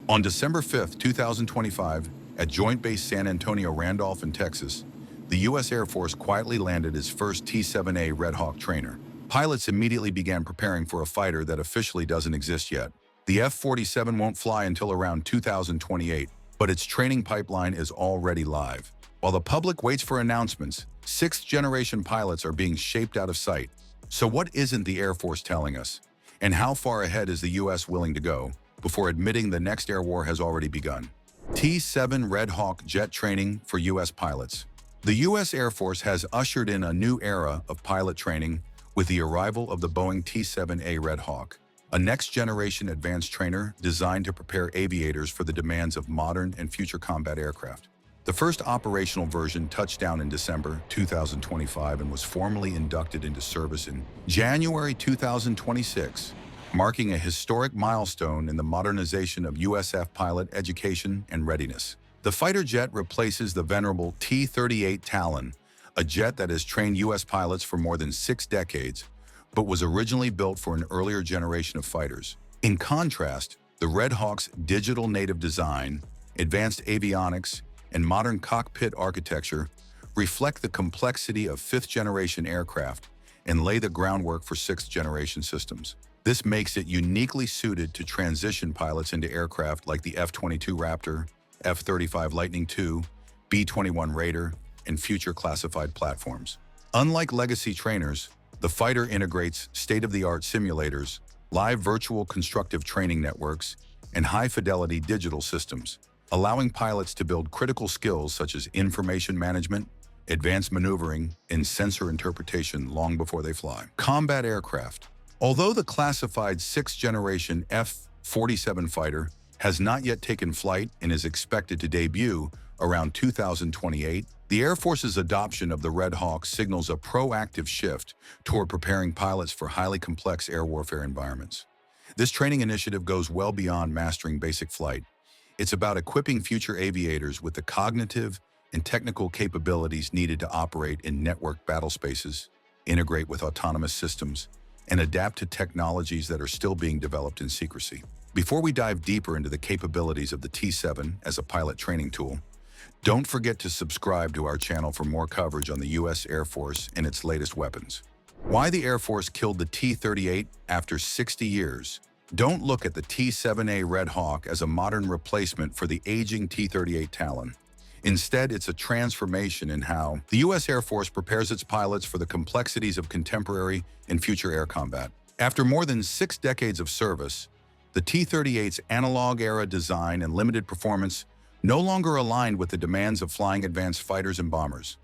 On December 5, 2025, at Joint Base San Antonio Randolph in Texas, the U.S. Air Force quietly landed its first T-7A Red Hawk trainer. Pilots immediately began preparing for a fighter that officially doesn't exist yet. The F-47 won't fly until around 2028, but its training pipeline is already live. While the public waits for announcements, sixth-generation pilots are being shaped out of sight. So what isn't the Air Force telling us? And how far ahead is the U.S. willing to go before admitting the next air war has already begun? T-7 Red Hawk jet training for U.S. pilots. The U.S. Air Force has ushered in a new era of pilot training with the arrival of the Boeing T-7A Red Hawk, a next-generation advanced trainer designed to prepare aviators for the demands of modern and future combat aircraft. The first operational version touched down in December 2025 and was formally inducted into service in January 2026, marking a historic milestone in the modernization of USF pilot education and readiness. The fighter jet replaces the venerable T-38 Talon, a jet that has trained U.S. pilots for more than 6 decades, but was originally built for an earlier generation of fighters. In contrast, the Red Hawk's digital native design, advanced avionics, and modern cockpit architecture reflect the complexity of 5th-generation aircraft and lay the groundwork for 6th-generation systems. This makes it uniquely suited to transition pilots into aircraft like the F-22 Raptor, F-35 Lightning II, B-21 Raider, and future classified platforms. Unlike legacy trainers, the fighter integrates state-of-the-art simulators, live virtual constructive training networks, and high-fidelity digital systems, allowing pilots to build critical skills such as information management, advanced maneuvering, and sensor interpretation long before they fly. Combat aircraft. Although the classified 6th-generation F-47 fighter has not yet taken flight and is expected to debut around 2028, the Air Force's adoption of the Red Hawk signals a proactive shift toward preparing pilots for highly complex air warfare environments. This training initiative goes well beyond mastering basic flight. It's about equipping future aviators with the cognitive and technical capabilities needed to operate in networked battle spaces, integrate with autonomous systems, and adapt to technologies that are still being developed in secrecy. Before we dive deeper into the capabilities of the T-7 as a pilot training tool, don't forget to subscribe to our channel for more coverage on the U.S. Air Force and its latest weapons. Why the Air Force killed the T-38 after 60 years? Don't look at the T-7A Red Hawk as a modern replacement for the aging T-38 Talon. Instead, it's a transformation in how the U.S. Air Force prepares its pilots for the complexities of contemporary and future air combat. After more than 6 decades of service, the T-38's analog-era design and limited performance no longer aligned with the demands of flying advanced fighters and bombers.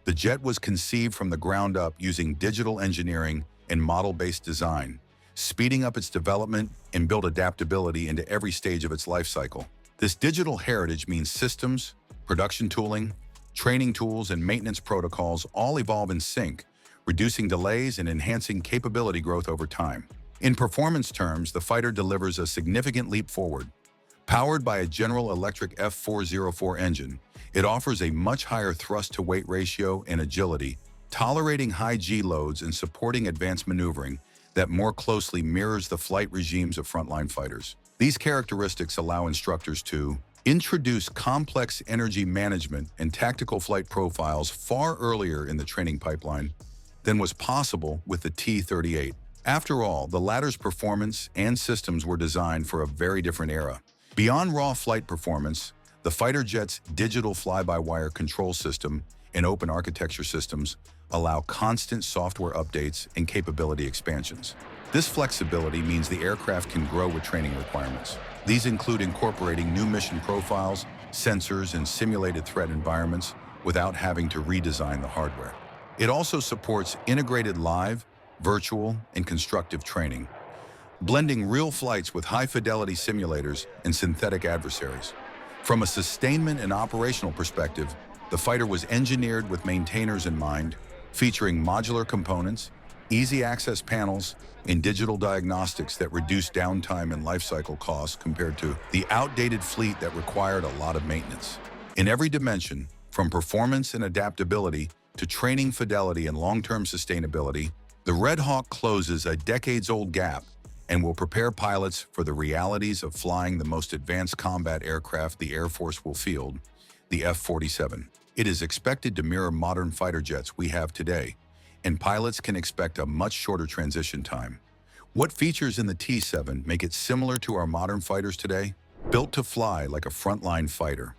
The jet was conceived from the ground up using digital engineering and model-based design, speeding up its development and build adaptability into every stage of its life cycle. This digital heritage means systems, production tooling, training tools, and maintenance protocols all evolve in sync, reducing delays and enhancing capability growth over time. In performance terms, the fighter delivers a significant leap forward. Powered by a General Electric F-404 engine, it offers a much higher thrust-to-weight ratio and agility, tolerating high G loads and supporting advanced maneuvering that more closely mirrors the flight regimes of frontline fighters. These characteristics allow instructors to introduce complex energy management and tactical flight profiles far earlier in the training pipeline than was possible with the T-38. After all, the latter's performance and systems were designed for a very different era. Beyond raw flight performance, the fighter jet's digital fly-by-wire control system and open architecture systems allow constant software updates and capability expansions. This flexibility means the aircraft can grow with training requirements. These include incorporating new mission profiles, sensors, and simulated threat environments without having to redesign the hardware. It also supports integrated live, virtual, and constructive training, blending real flights with high-fidelity simulators and synthetic adversaries. From a sustainment and operational perspective, the fighter was engineered with maintainers in mind, featuring modular components, easy access panels, and digital diagnostics that reduce downtime and lifecycle costs compared to the outdated fleet that required a lot of maintenance. In every dimension, from performance and adaptability to training fidelity and long-term sustainability, the Red Hawk closes a decades-old gap and will prepare pilots for the realities of flying the most advanced combat aircraft the Air Force will field, the F-47. It is expected to mirror modern fighter jets we have today, and pilots can expect a much shorter transition time. What features in the T-7 make it similar to our modern fighters today? Built to fly like a frontline fighter.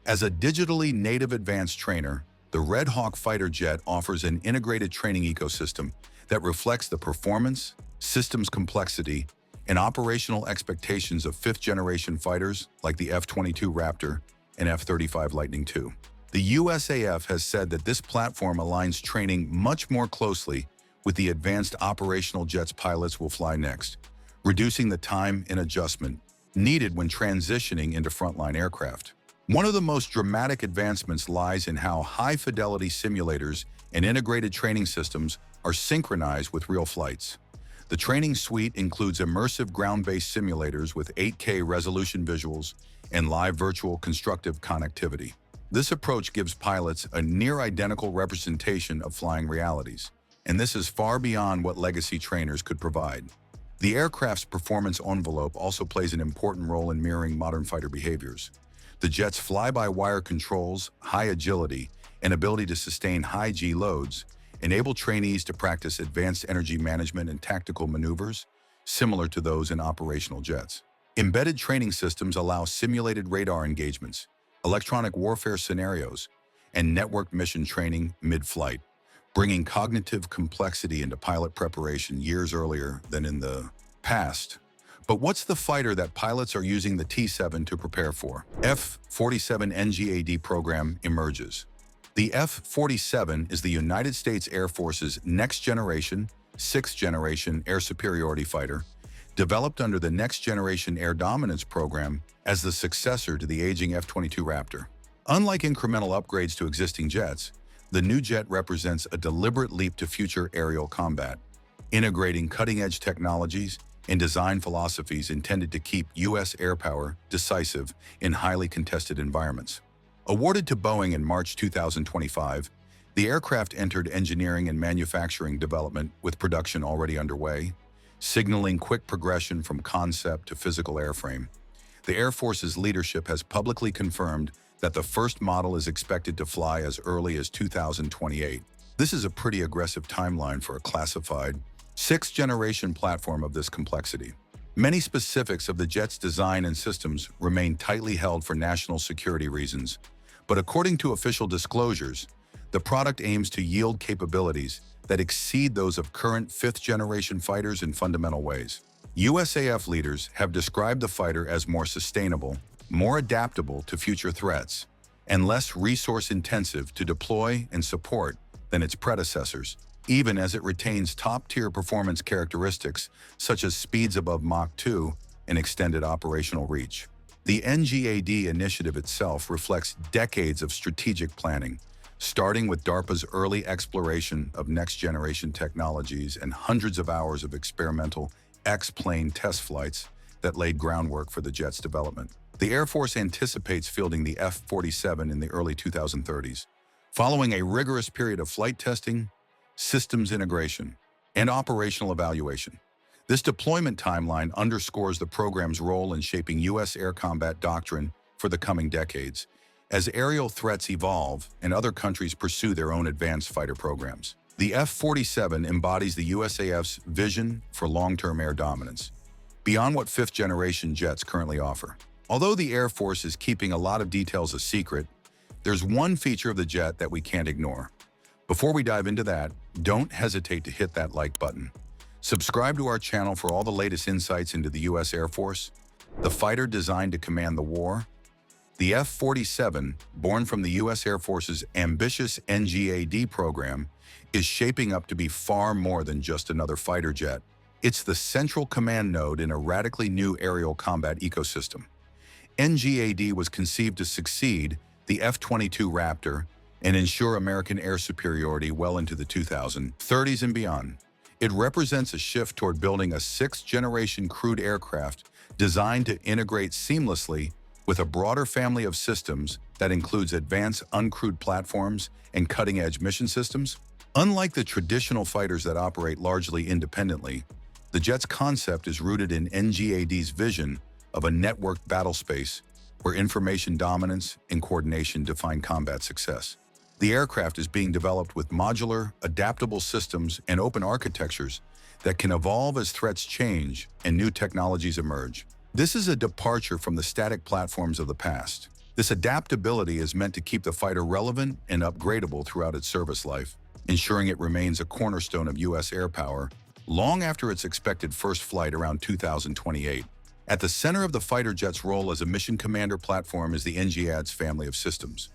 As a digitally native advanced trainer, the Red Hawk fighter jet offers an integrated training ecosystem that reflects the performance, systems complexity, and operational expectations of fifth-generation fighters like the F-22 Raptor and F-35 Lightning II. The USAF has said that this platform aligns training much more closely with the advanced operational jets pilots will fly next, reducing the time and adjustment needed when transitioning into frontline aircraft. One of the most dramatic advancements lies in how high-fidelity simulators and integrated training systems are synchronized with real flights. The training suite includes immersive ground-based simulators with 8K resolution visuals and live virtual constructive connectivity. This approach gives pilots a near-identical representation of flying realities, and this is far beyond what legacy trainers could provide. The aircraft's performance envelope also plays an important role in mirroring modern fighter behaviors. The jet's fly-by-wire controls, high agility, and ability to sustain high G loads enable trainees to practice advanced energy management and tactical maneuvers, similar to those in operational jets. Embedded training systems allow simulated radar engagements, electronic warfare scenarios, and networked mission training mid-flight, bringing cognitive complexity into pilot preparation years earlier than in the past. But what's the fighter that pilots are using the T-7 to prepare for? F-47 NGAD program emerges. The F-47 is the United States Air Force's next-generation, sixth-generation air superiority fighter, developed under the Next Generation Air Dominance program as the successor to the aging F-22 Raptor. Unlike incremental upgrades to existing jets, the new jet represents a deliberate leap to future aerial combat, integrating cutting-edge technologies and design philosophies intended to keep U.S. air power decisive in highly contested environments. Awarded to Boeing in March 2025, the aircraft entered engineering and manufacturing development with production already underway, signaling quick progression from concept to physical airframe. The Air Force's leadership has publicly confirmed that the first model is expected to fly as early as 2028. This is a pretty aggressive timeline for a classified, sixth-generation platform of this complexity. Many specifics of the jet's design and systems remain tightly held for national security reasons, but according to official disclosures, the product aims to yield capabilities that exceed those of current fifth-generation fighters in fundamental ways. USAF leaders have described the fighter as more sustainable, more adaptable to future threats, and less resource-intensive to deploy and support than its predecessors, even as it retains top-tier performance characteristics such as speeds above Mach 2 and extended operational reach. The NGAD initiative itself reflects decades of strategic planning, starting with DARPA's early exploration of next-generation technologies and hundreds of hours of experimental X-plane test flights that laid groundwork for the jet's development. The Air Force anticipates fielding the F-47 in the early 2030s, following a rigorous period of flight testing, systems integration, and operational evaluation. This deployment timeline underscores the program's role in shaping U.S. air combat doctrine for the coming decades, as aerial threats evolve and other countries pursue their own advanced fighter programs. The F-47 embodies the USAF's vision for long-term air dominance, beyond what fifth-generation jets currently offer. Although the Air Force is keeping a lot of details a secret, there's one feature of the jet that we can't ignore. Before we dive into that, don't hesitate to hit that like button. Subscribe to our channel for all the latest insights into the U.S. Air Force, the fighter designed to command the war. The F-47, born from the U.S. Air Force's ambitious NGAD program, is shaping up to be far more than just another fighter jet. It's the central command node in a radically new aerial combat ecosystem. NGAD was conceived to succeed the F-22 Raptor and ensure American air superiority well into the 2030s and beyond. It represents a shift toward building a sixth-generation crewed aircraft designed to integrate seamlessly with a broader family of systems that includes advanced uncrewed platforms and cutting-edge mission systems. Unlike the traditional fighters that operate largely independently, The jet's concept is rooted in NGAD's vision of a networked battle space where information dominance and coordination define combat success. The aircraft is being developed with modular, adaptable systems and open architectures that can evolve as threats change and new technologies emerge. This is a departure from the static platforms of the past. This adaptability is meant to keep the fighter relevant and upgradable throughout its service life, ensuring it remains a cornerstone of U.S. air power long after its expected first flight around 2028. At the center of the fighter jet's role as a mission commander platform is the NGAD's family of systems.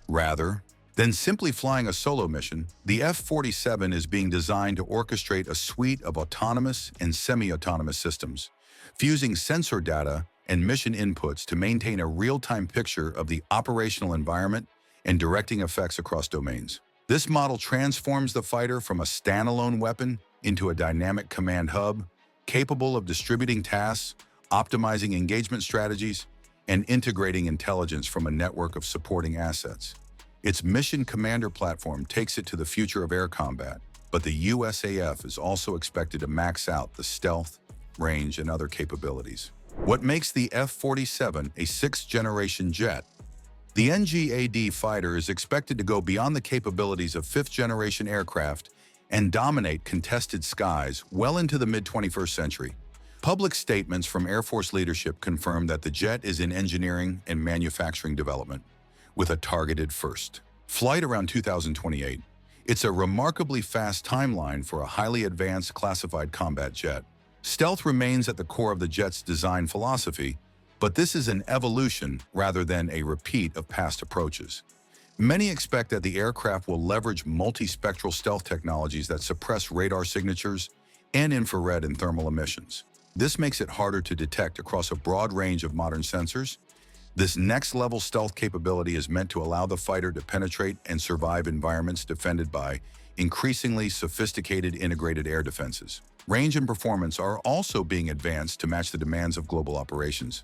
Rather than simply flying a solo mission, the F-47 is being designed to orchestrate a suite of autonomous and semi-autonomous systems, fusing sensor data and mission inputs to maintain a real-time picture of the operational environment and directing effects across domains. This model transforms the fighter from a standalone weapon into a dynamic command hub, capable of distributing tasks, optimizing engagement strategies, and integrating intelligence from a network of supporting assets. Its mission commander platform takes it to the future of air combat, but the USAF is also expected to max out the stealth, range, and other capabilities. What makes the F-47 a sixth-generation jet? The NGAD fighter is expected to go beyond the capabilities of fifth-generation aircraft and dominate contested skies well into the mid-21st century. Public statements from Air Force leadership confirm that the jet is in engineering and manufacturing development, with a targeted first flight around 2028. It's a remarkably fast timeline for a highly advanced classified combat jet. Stealth remains at the core of the jet's design philosophy, but this is an evolution rather than a repeat of past approaches. Many expect that the aircraft will leverage multispectral stealth technologies that suppress radar signatures and infrared and thermal emissions. This makes it harder to detect across a broad range of modern sensors. This next-level stealth capability is meant to allow the fighter to penetrate and survive environments defended by increasingly sophisticated integrated air defenses. Range and performance are also being advanced to match the demands of global operations.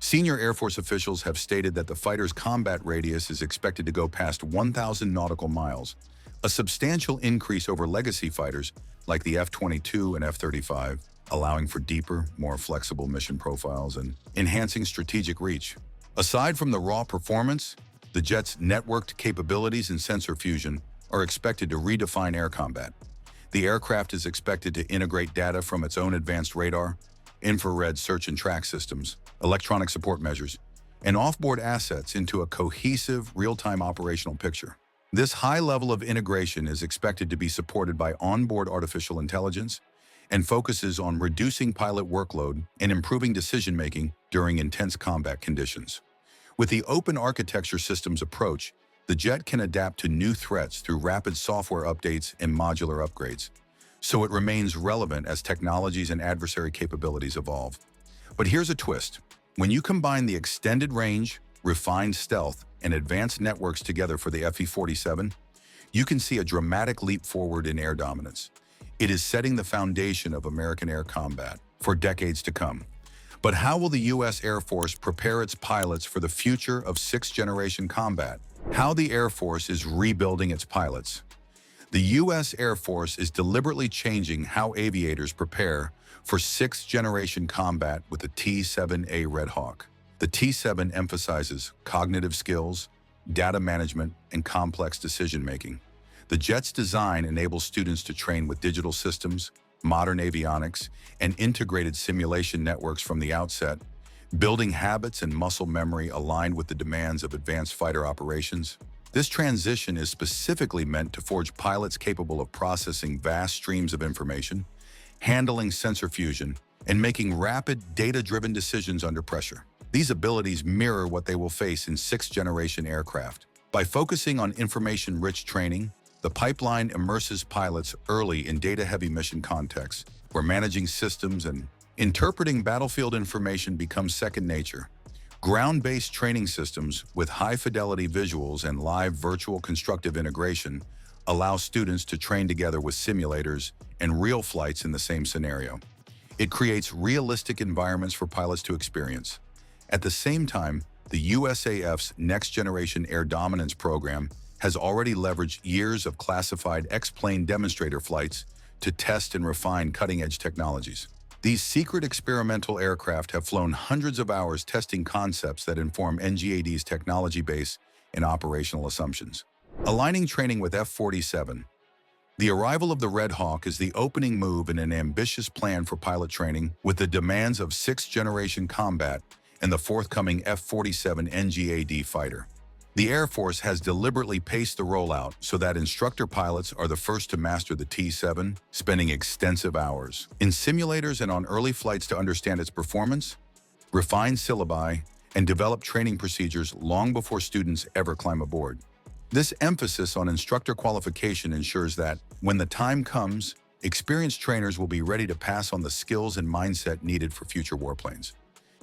Senior Air Force officials have stated that the fighter's combat radius is expected to go past 1,000 nautical miles, a substantial increase over legacy fighters like the F-22 and F-35, allowing for deeper, more flexible mission profiles and enhancing strategic reach. Aside from the raw performance, the jet's networked capabilities and sensor fusion are expected to redefine air combat. The aircraft is expected to integrate data from its own advanced radar, infrared search and track systems, electronic support measures, and offboard assets into a cohesive, real-time operational picture. This high level of integration is expected to be supported by onboard artificial intelligence and focuses on reducing pilot workload and improving decision-making during intense combat conditions. With the open architecture systems approach, the jet can adapt to new threats through rapid software updates and modular upgrades, so it remains relevant as technologies and adversary capabilities evolve. But here's a twist. When you combine the extended range, refined stealth, and advanced networks together for the F-47, you can see a dramatic leap forward in air dominance. It is setting the foundation of American air combat for decades to come. But how will the U.S. Air Force prepare its pilots for the future of sixth-generation combat? How the Air Force is rebuilding its pilots. The U.S. Air Force is deliberately changing how aviators prepare for sixth-generation combat with the T-7A Red Hawk. The T-7 emphasizes cognitive skills, data management, and complex decision-making. The jet's design enables students to train with digital systems, modern avionics, and integrated simulation networks from the outset, building habits and muscle memory aligned with the demands of advanced fighter operations. This transition is specifically meant to forge pilots capable of processing vast streams of information, handling sensor fusion, and making rapid, data-driven decisions under pressure. These abilities mirror what they will face in sixth-generation aircraft. By focusing on information-rich training, the pipeline immerses pilots early in data-heavy mission contexts, where managing systems and interpreting battlefield information becomes second nature. Ground-based training systems with high-fidelity visuals and live virtual constructive integration allow students to train together with simulators and real flights in the same scenario. It creates realistic environments for pilots to experience. At the same time, the USAF's Next Generation Air Dominance program has already leveraged years of classified X-plane demonstrator flights to test and refine cutting-edge technologies. These secret experimental aircraft have flown hundreds of hours testing concepts that inform NGAD's technology base and operational assumptions. Aligning training with F-47. The arrival of the Red Hawk is the opening move in an ambitious plan for pilot training with the demands of sixth-generation combat and the forthcoming F-47 NGAD fighter. The Air Force has deliberately paced the rollout so that instructor pilots are the first to master the T-7, spending extensive hours in simulators and on early flights to understand its performance, refine syllabi, and develop training procedures long before students ever climb aboard. This emphasis on instructor qualification ensures that, when the time comes, experienced trainers will be ready to pass on the skills and mindset needed for future warplanes.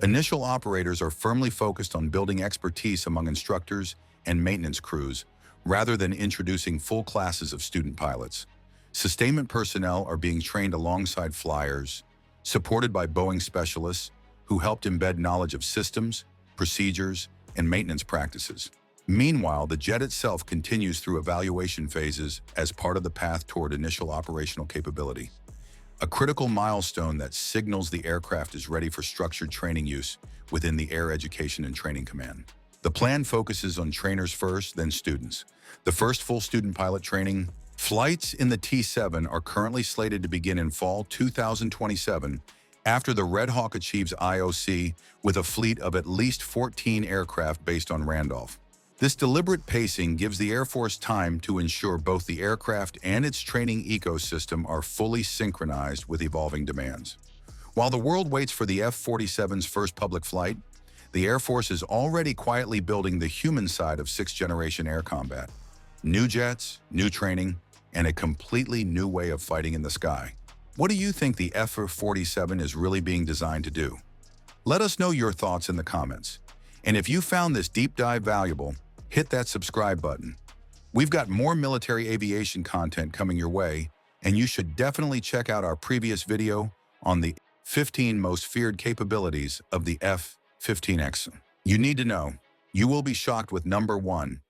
Initial operators are firmly focused on building expertise among instructors and maintenance crews, rather than introducing full classes of student pilots. Sustainment personnel are being trained alongside flyers, supported by Boeing specialists who helped embed knowledge of systems, procedures, and maintenance practices. Meanwhile, the jet itself continues through evaluation phases as part of the path toward initial operational capability, a critical milestone that signals the aircraft is ready for structured training use within the Air Education and Training Command. The plan focuses on trainers first, then students. The first full student pilot training flights in the T-7 are currently slated to begin in fall 2027 after the Red Hawk achieves IOC with a fleet of at least 14 aircraft based on Randolph. This deliberate pacing gives the Air Force time to ensure both the aircraft and its training ecosystem are fully synchronized with evolving demands. While the world waits for the F-47's first public flight, the Air Force is already quietly building the human side of sixth-generation air combat. New jets, new training, and a completely new way of fighting in the sky. What do you think the F-47 is really being designed to do? Let us know your thoughts in the comments. And if you found this deep dive valuable, hit that subscribe button. We've got more military aviation content coming your way, and you should definitely check out our previous video on the 15 most feared capabilities of the F-15X. You need to know, you will be shocked with number 1,